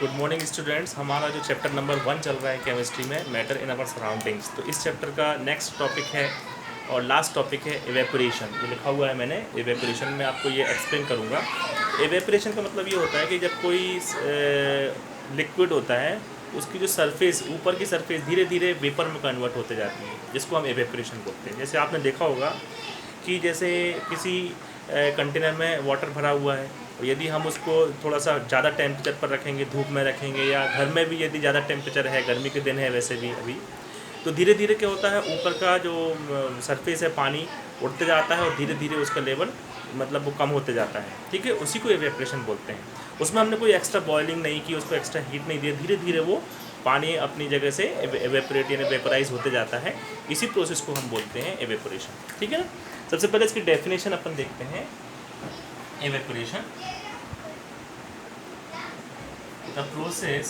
Good morning students. हमारा जो chapter number 1 चल रहा है केमिस्ट्री में, मैटर इन आवर सराउंडिंग्स, तो इस चैप्टर का नेक्स्ट टॉपिक है और लास्ट टॉपिक है इवेपोरेशन। ये लिखा हुआ है मैंने, इवेपोरेशन में आपको ये एक्सप्लेन करूँगा। इवेपोरेशन का मतलब ये होता है कि जब कोई लिक्विड होता है उसकी जो सरफेस, ऊपर की सरफेस धीरे धीरे वेपर में कन्वर्ट होते जाती है, जिसको हम इवेपोरेशन बोलते हैं। जैसे आपने देखा होगा कि जैसे किसी कंटेनर में वाटर भरा हुआ है, और यदि हम उसको थोड़ा सा ज़्यादा टेम्परेचर पर रखेंगे, धूप में रखेंगे, या घर में भी यदि ज़्यादा टेम्परेचर है, गर्मी के दिन है वैसे भी अभी, तो धीरे धीरे क्या होता है, ऊपर का जो सरफेस है पानी उड़ते जाता है और धीरे धीरे उसका लेवल मतलब वो कम होते जाता है। ठीक है, उसी को इवेपोरेशन बोलते हैं। उसमें हमने कोई एक्स्ट्रा बॉयलिंग नहीं की, उसको एक्स्ट्रा हीट नहीं दिया, धीरे धीरे वो पानी अपनी जगह से इवेपोरेट यानी वेपराइज होते जाता है। इसी प्रोसेस को हम बोलते हैं इवेपोरेशन। ठीक है ना। सबसे पहले इसकी डेफिनेशन अपन देखते हैं। Evaporation, the process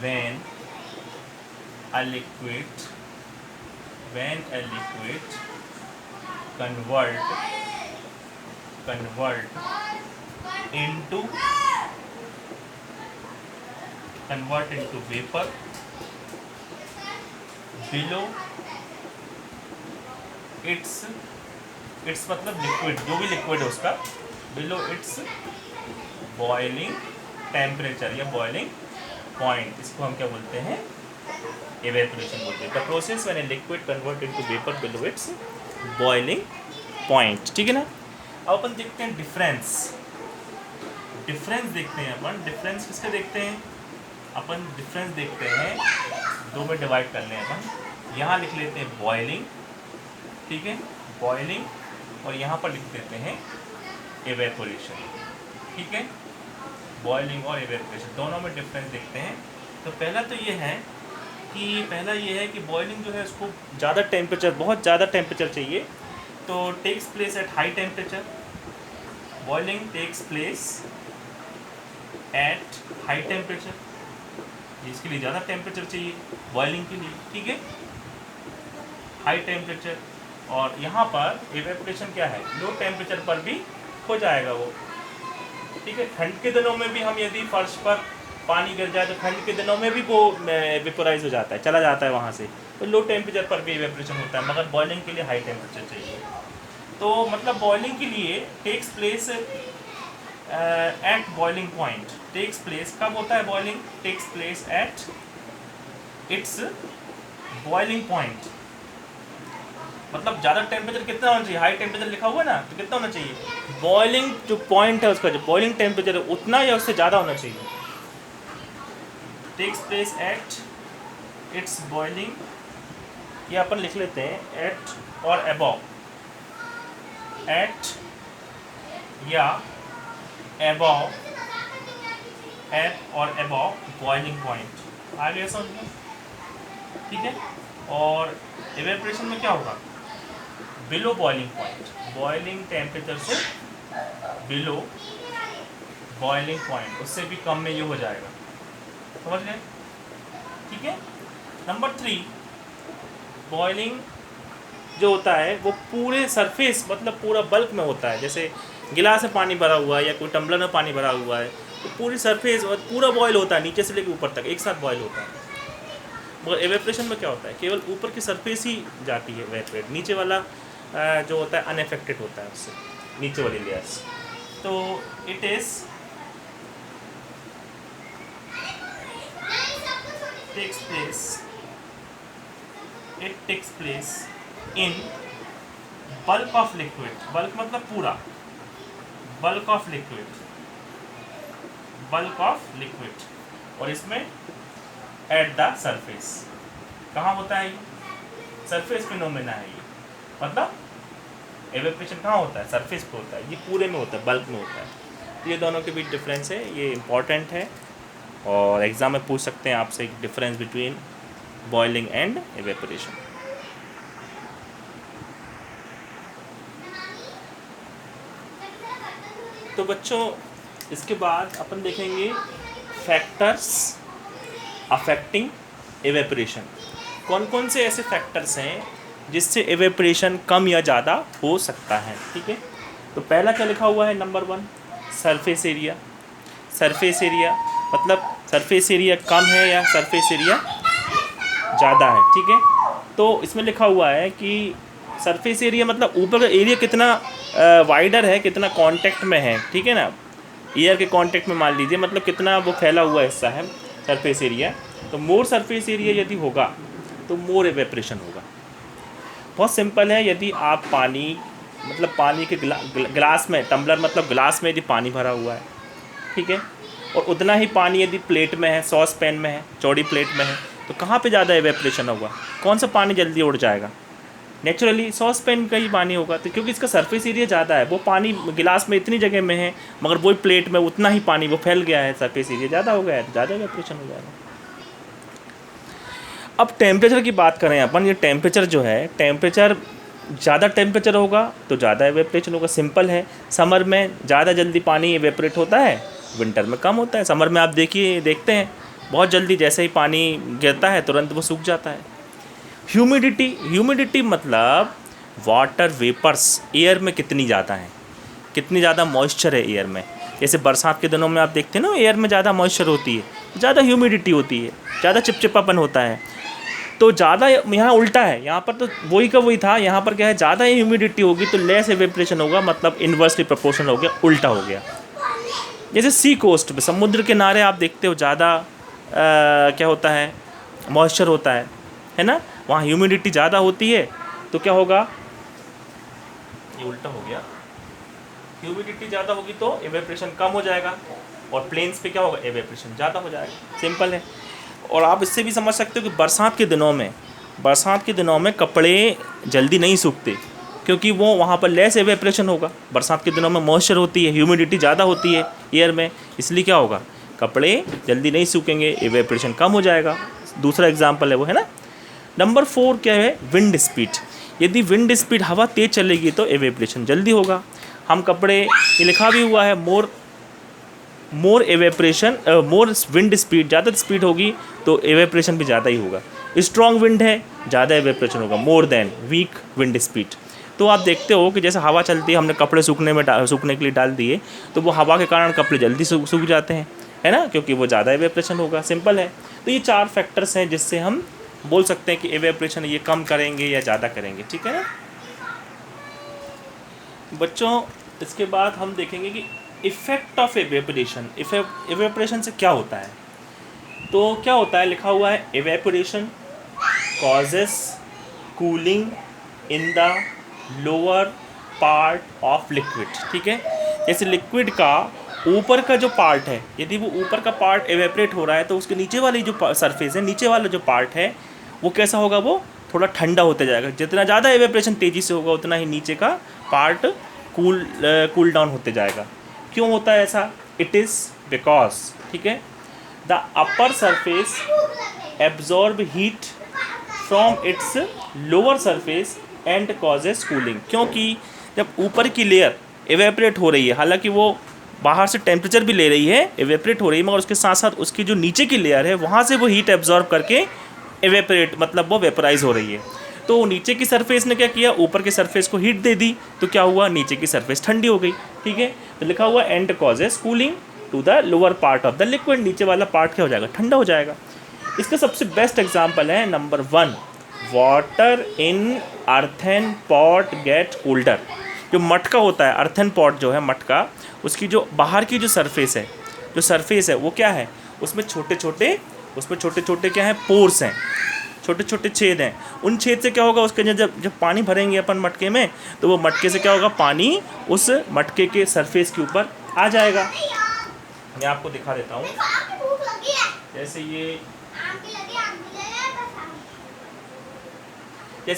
when a liquid convert into vapor below its मतलब लिक्विड, जो भी लिक्विड है उसका, बिलो इट्स बॉइलिंग टेम्परेचर या बॉइलिंग पॉइंट, इसको हम क्या बोलते हैं, इवेपोरेशन बोलते हैं। The process when a liquid convert into vapour below it's boiling point. ठीक है ना। अब अपन देखते हैं डिफरेंस देखते हैं अपन। डिफरेंस किसके देखते हैं अपन? डिफरेंस देखते हैं, दो में डिवाइड कर लें अपन। यहाँ लिख लेते हैं बॉइलिंग, ठीक है, बॉइलिंग, और यहाँ पर लिख देते हैं इवेपोरेशन। ठीक है, बॉइलिंग और इवेपोरेशन दोनों में डिफरेंस देखते हैं। तो पहला तो ये है कि बॉइलिंग जो है उसको ज़्यादा टेम्परेचर, बहुत ज़्यादा टेम्परेचर चाहिए, तो takes place at high temperature. Boiling takes place at high temperature, इसके लिए ज़्यादा टेम्परेचर चाहिए बॉइलिंग के लिए। ठीक है, हाई टेम्परेचर। और यहाँ पर इवेपोरेशन क्या है, लो टेम्परेचर पर भी हो जाएगा वो। ठीक है, ठंड के दिनों में भी हम यदि फर्श पर पानी गिर जाए तो ठंड के दिनों में भी वो वेपोराइज हो जाता है, चला जाता है वहाँ से। तो लो टेम्परेचर पर भी इवेपोरेशन होता है, मगर बॉइलिंग के लिए हाई टेम्परेचर चाहिए। तो मतलब बॉइलिंग के लिए takes place at boiling point. Takes place कब होता है boiling? Takes place at its boiling point. मतलब ज़्यादा टेम्परेचर कितना होना चाहिए? हाई टेम्परेचर लिखा हुआ है ना, तो कितना होना चाहिए? बॉइलिंग जो पॉइंट है उसका, जो बॉइलिंग टेम्परेचर है उतना या उससे ज़्यादा होना चाहिए। Takes place at its boiling, ये अपन लिख लेते हैं एट और अबव, एट या अबव, एट और अबव बॉइलिंग पॉइंट। आ गया समझ में? ठीक है। और इवेपोरेशन में क्या होगा? Below boiling point, boiling temperature से बिलो बॉइलिंग पॉइंट, उससे भी कम में ये हो जाएगा। समझ गए? ठीक है। नंबर 3, बॉइलिंग जो होता है वो पूरे सरफेस मतलब पूरा बल्क में होता है। जैसे गिलास में पानी भरा हुआ है या कोई टम्बलर में पानी भरा हुआ है, तो पूरी सरफेस और पूरा बॉयल होता है, नीचे से लेकर ऊपर तक एक साथ बॉयल होता है। मगर इवेपोरेशन में क्या होता है, केवल ऊपर की सरफेस ही जाती है इवेपोरेट, नीचे वाला जो होता है अनएफेक्टेड होता है उससे, नीचे वाली लेयर्स। तो it takes place in bulk of liquid. Bulk मतलब पूरा, बल्क ऑफ लिक्विड, और इसमें एट द सरफेस। कहाँ होता है ये? सरफेस फिनोमेना है ये। मतलब इवेपोरेशन कहाँ होता है? सरफेस पे होता है, ये पूरे में होता है, बल्क में होता है। ये दोनों के बीच डिफरेंस है, ये इम्पॉर्टेंट है और एग्जाम में पूछ सकते हैं आपसे difference between boiling and evaporation. तो बच्चों इसके बाद अपन देखेंगे फैक्टर्स अफेक्टिंग इवेपोरेशन। कौन कौन से ऐसे फैक्टर्स हैं जिससे इवेपोरेशन कम या ज़्यादा हो सकता है। ठीक है, तो पहला क्या लिखा हुआ है, number 1, surface area. Surface area मतलब सरफेस एरिया कम है या सरफेस एरिया ज़्यादा है, ठीक है। तो इसमें लिखा हुआ है कि सरफेस एरिया मतलब ऊपर का एरिया कितना वाइडर है, कितना कांटेक्ट में है, ठीक है ना। एयर के कांटेक्ट में मान लीजिए, मतलब कितना वो फैला हुआ हिस्सा है सरफेस एरिया। तो मोर सरफेस एरिया यदि होगा तो मोर एवेपोरेशन होगा। बहुत सिंपल है। यदि आप पानी मतलब पानी के गिलास में, टम्बलर मतलब गिलास में यदि पानी भरा हुआ है, ठीक है, और उतना ही पानी यदि प्लेट में है, सॉस पैन में है, चौड़ी प्लेट में है, तो कहाँ पे ज़्यादा एवेपोरेशन होगा? कौन सा पानी जल्दी उड़ जाएगा? नेचुरली सॉस पैन का ही पानी होगा। तो क्योंकि इसका सरफेस एरिया ज़्यादा है, वो पानी गिलास में इतनी जगह में है, मगर वही प्लेट में उतना ही पानी वो फैल गया है, सरफेस एरिया ज़्यादा हो गया है, तो ज़्यादा एवेपोरेशन हो जाएगा। अब टेम्परेचर की बात करें अपन, ये टेम्परेचर जो है, टेम्परेचर ज़्यादा टेम्परेचर होगा तो ज़्यादा एवेपोरेशन होगा। सिंपल है। समर में ज़्यादा जल्दी पानी एवेपोरेट होता है, विंटर में कम होता है। समर में आप देखते हैं बहुत जल्दी जैसे ही पानी गिरता है तुरंत वो सूख जाता है। ह्यूमिडिटी मतलब वाटर वेपर्स एयर में कितनी ज़्यादा है, कितनी ज़्यादा मॉइस्चर है एयर में। जैसे बरसात के दिनों में आप देखते हैं ना, एयर में ज़्यादा मॉइस्चर होती है, ज़्यादा ह्यूमिडिटी होती है, ज़्यादा चिपचिपापन होता है। तो ज़्यादा यहाँ उल्टा है, यहाँ पर तो वही का वही था, यहाँ पर क्या है, ज़्यादा ह्यूमिडिटी होगी तो लेस एवेपोरेशन होगा, मतलब इन्वर्सली प्रोपोर्शनल हो गया, उल्टा हो गया। जैसे सी कोस्ट पे, समुद्र किनारे आप देखते हो ज़्यादा क्या होता है, मॉइस्चर होता है ना, वहाँ ह्यूमिडिटी ज़्यादा होती है तो क्या होगा, ये उल्टा हो गया, ह्यूमिडिटी ज़्यादा होगी तो एवेपोरेशन कम हो जाएगा, और प्लेन्स पे क्या होगा, एवेपोरेशन ज़्यादा हो जाएगा। सिंपल है। और आप इससे भी समझ सकते हो कि बरसात के दिनों में कपड़े जल्दी नहीं सूखते, क्योंकि वो वहाँ पर लेस एवेपोरेशन होगा। बरसात के दिनों में मॉइस्चर होती है, ह्यूमिडिटी ज़्यादा होती है एयर में, इसलिए क्या होगा, कपड़े जल्दी नहीं सूखेंगे, एवेपोरेशन कम हो जाएगा। दूसरा एग्जाम्पल है वो, है ना। नंबर 4 क्या है, विंड स्पीड। यदि विंड स्पीड, हवा तेज़ चलेगी तो एवेपोरेशन जल्दी होगा। हम कपड़े, ये लिखा भी हुआ है, मोर एवेपोरेशन, मोर विंड स्पीड, ज़्यादा स्पीड होगी तो एवेपोरेशन भी ज़्यादा ही होगा। स्ट्रॉन्ग विंड है, ज़्यादा एवेपोरेशन होगा, more than weak wind speed. तो आप देखते हो कि जैसे हवा चलती है, हमने कपड़े सूखने के लिए डाल दिए, तो वो हवा के कारण कपड़े जल्दी सूख जाते हैं, है ना, क्योंकि वो ज़्यादा एवेपोरेशन होगा। सिंपल है। तो ये 4 फैक्टर्स हैं जिससे हम बोल सकते हैं कि एवेपोरेशन ये कम करेंगे या ज़्यादा करेंगे, ठीक है ना बच्चों। इसके बाद हम देखेंगे कि इफ़ेक्ट ऑफ एवेपोरेशन, एवेपोरेशन से क्या होता है। तो क्या होता है, लिखा हुआ है, evaporation causes cooling in the lower part of liquid, ठीक है। जैसे लिक्विड का ऊपर का जो पार्ट है, यदि वो ऊपर का पार्ट एवेपोरेट हो रहा है तो उसके नीचे वाली जो सरफेस है, नीचे वाला जो पार्ट है, वो कैसा होगा, वो थोड़ा ठंडा होते जाएगा। जितना ज़्यादा एवेपोरेशन तेज़ी से होगा उतना ही नीचे का पार्ट कूल डाउन होते जाएगा। क्यों होता है ऐसा? इट इज़ बिकॉज, ठीक है, the upper surface absorb heat from its lower surface and causes cooling. क्योंकि जब ऊपर की लेयर एवेपोरेट हो रही है, हालांकि वो बाहर से टेम्परेचर भी ले रही है, एवेपोरेट हो रही है, मगर उसके साथ साथ उसकी जो नीचे की लेयर है वहाँ से वो हीट एब्जॉर्ब करके एवेपोरेट, मतलब वो वेपराइज हो रही है। तो नीचे की सरफेस ने क्या किया, ऊपर की सरफेस को हीट दे दी, तो क्या हुआ, नीचे की सरफेस ठंडी हो गई, ठीक है। तो लिखा हुआ and causes cooling to the lower part of the liquid, नीचे वाला पार्ट क्या हो जाएगा, ठंडा हो जाएगा। इसका सबसे बेस्ट एग्जाम्पल है number 1, water in earthen pot get colder. जो मटका होता है, अर्थन पॉट जो है मटका, उसकी जो बाहर की जो सरफेस है वो क्या है, उसमें छोटे छोटे क्या है, पोर्स हैं, छोटे छोटे छेद हैं। उन छेद से क्या होगा, उसके जब पानी भरेंगे अपन मटके में, तो वो मटके से क्या होगा, पानी उस मटके के सरफेस के ऊपर आ जाएगा। मैं आपको दिखा देता हूँ। जैसे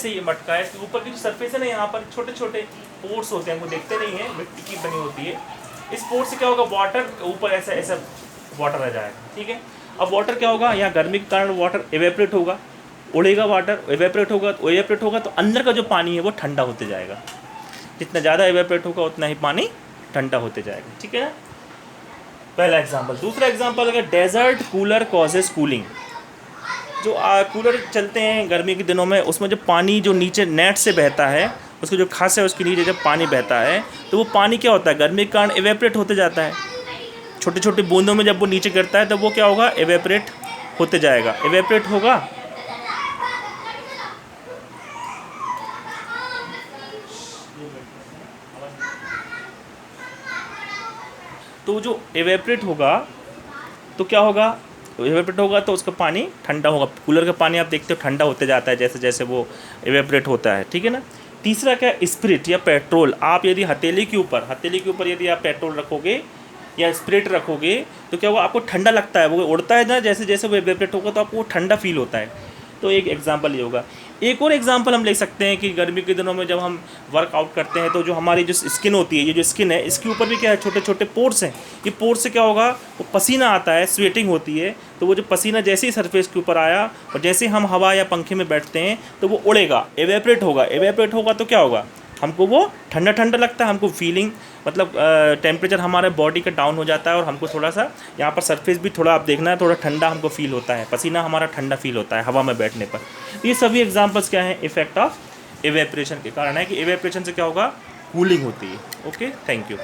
ये मटका है, इसके ऊपर की जो सरफेस है ना, यहाँ पर छोटे छोटे पोर्स होते हैं, वो देखते नहीं है, मिट्टी की बनी होती है। इस पोर्स से क्या होगा, वाटर ऊपर ऐसा वाटर आ जाएगा, ठीक है। अब वाटर क्या होगा, यहाँ गर्मी के कारण वाटर एवेपोरेट होगा, उड़ेगा, वाटर एवेपोरेट होगा तो अंदर का जो पानी है वो ठंडा होते जाएगा। जितना ज़्यादा एवेपोरेट होगा उतना ही पानी ठंडा होते जाएगा, ठीक है ना। पहला एग्जाम्पल। दूसरा एग्जाम्पल अगर डेजर्ट कूलर कॉजेस कूलिंग। जो कूलर चलते हैं गर्मी के दिनों में, उसमें जो पानी जो नीचे नेट से बहता है उसकी जो खास है उसके नीचे जब पानी बहता है तो वो पानी क्या होता है, गर्मी के कारण एवेपरेट होते जाता है। छोटे छोटे बूंदों में जब वो नीचे गिरता है तब वो क्या होगा, एवेपरेट होते जाएगा। एवेपरेट होगा तो जो एवेपरेट होगा तो क्या होगा, एवेपरेट होगा तो उसका पानी ठंडा होगा। कूलर का पानी आप देखते हो ठंडा होते जाता है जैसे जैसे वो एवेपरेट होता है, ठीक है ना। तीसरा क्या है, स्पिरिट या पेट्रोल। आप यदि हथेली के ऊपर यदि आप पेट्रोल रखोगे या स्पिरिट रखोगे तो क्या होगा, आपको ठंडा लगता है, वो उड़ता है ना, जैसे जैसे वो एवेपरेट होगा तो आपको वो ठंडा फील होता है। तो एक एग्जांपल ये होगा। एक और एग्जांपल हम ले सकते हैं कि गर्मी के दिनों में जब हम वर्कआउट करते हैं तो जो हमारी जो स्किन होती है, ये जो स्किन है इसके ऊपर भी क्या है, छोटे छोटे पोर्स हैं। ये पोर्स से क्या होगा, वो पसीना आता है, स्वेटिंग होती है। तो वो जो पसीना जैसे ही सरफेस के ऊपर आया और जैसे हम हवा या पंखे में बैठते हैं तो वो उड़ेगा, एवेपरेट होगा। एवेपरेट होगा तो क्या होगा, हमको वो ठंडा ठंडा लगता है, हमको फीलिंग मतलब टेम्परेचर हमारे बॉडी का डाउन हो जाता है और हमको थोड़ा सा यहाँ पर सरफेस भी थोड़ा आप देखना है, थोड़ा ठंडा हमको फील होता है, पसीना हमारा ठंडा फील होता है हवा में बैठने पर। ये सभी एग्जांपल्स क्या हैं, इफेक्ट ऑफ एवेपरेशन के कारण है कि एवेपरेशन से क्या होगा, कूलिंग होती है। Okay, thank you.